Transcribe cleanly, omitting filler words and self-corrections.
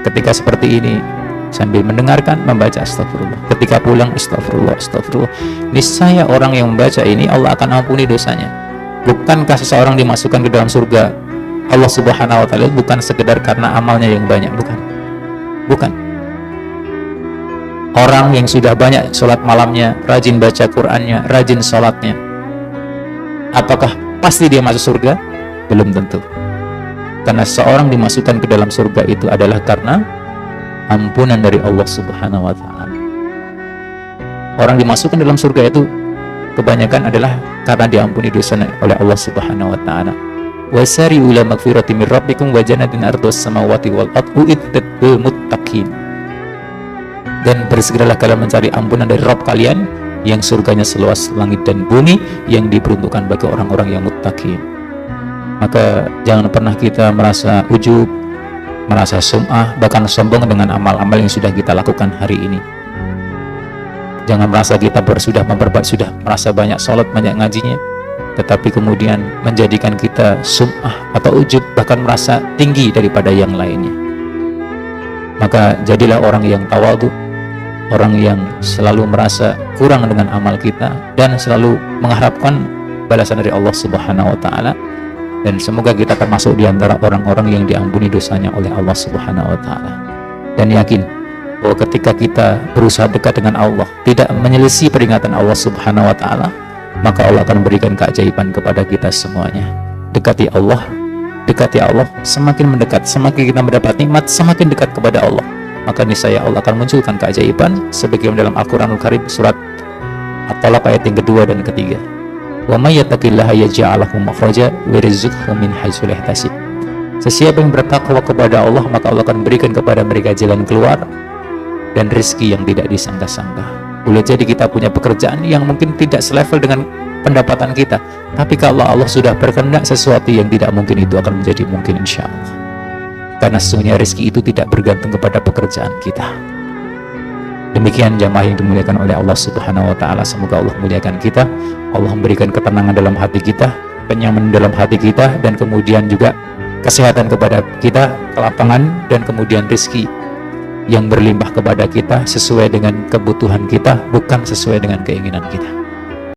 ketika seperti ini sambil mendengarkan membaca astagfirullah, ketika pulang astagfirullah, astagfirullah, niscaya orang yang membaca ini Allah akan ampuni dosanya. Bukankah seseorang dimasukkan ke dalam surga Allah Subhanahu wa taala bukan sekedar karena amalnya yang banyak, bukan. Orang yang sudah banyak sholat malamnya, rajin baca Qur'annya, rajin sholatnya, apakah pasti dia masuk surga? Belum tentu. Karena seorang dimasukkan ke dalam surga itu adalah karena ampunan dari Allah Subhanahu wa taala. Orang dimasukkan dalam surga itu kebanyakan adalah karena diampuni dosanya oleh Allah Subhanahu wa taala. Wasari'u ila magfirati min rabbikum wa jannatin ardhas samawati wal ardu uiddat lil muttaqin. Dan bersegeralah kalian mencari ampunan dari Rabb kalian yang surganya seluas langit dan bumi, yang diperuntukkan bagi orang-orang yang muttaqin. Maka jangan pernah kita merasa ujub, merasa sum'ah, bahkan sombong dengan amal-amal yang sudah kita lakukan hari ini. Jangan merasa kita sudah merasa banyak sholat, banyak ngajinya, tetapi kemudian menjadikan kita sum'ah atau ujub, bahkan merasa tinggi daripada yang lainnya. Maka jadilah orang yang tawadhu, orang yang selalu merasa kurang dengan amal kita dan selalu mengharapkan balasan dari Allah Subhanahu wa taala. Dan semoga kita termasuk di antara orang-orang yang diampuni dosanya oleh Allah Subhanahu wa taala. Dan yakin bahwa ketika kita berusaha dekat dengan Allah, tidak menyelisih peringatan Allah Subhanahu wa taala, maka Allah akan memberikan keajaiban kepada kita semuanya. Dekati Allah, semakin mendekat, semakin kita mendapat nikmat, semakin dekat kepada Allah, maka niscaya Allah akan munculkan keajaiban sebagaimana dalam Al-Qur'anul Karim surat At-Talaq ayat yang kedua dan ketiga. Wa may yattaqillaha yaj'al lahu makhraja wa yarzuqhu min haitsu la yahtasib. Sesiapa yang bertakwa kepada Allah, maka Allah akan berikan kepada mereka jalan keluar dan rezeki yang tidak disangka-sangka. Boleh jadi kita punya pekerjaan yang mungkin tidak selevel dengan pendapatan kita, tapi kalau Allah sudah berkehendak sesuatu yang tidak mungkin itu akan menjadi mungkin, insya Allah. Karena sesungguhnya rezeki itu tidak bergantung kepada pekerjaan kita. Demikian jamaah yang dimuliakan oleh Allah Subhanahu wa taala, semoga Allah muliakan kita, Allah memberikan ketenangan dalam hati kita, kenyamanan dalam hati kita, dan kemudian juga kesehatan kepada kita, kelapangan, dan kemudian rezeki yang berlimpah kepada kita sesuai dengan kebutuhan kita, bukan sesuai dengan keinginan kita.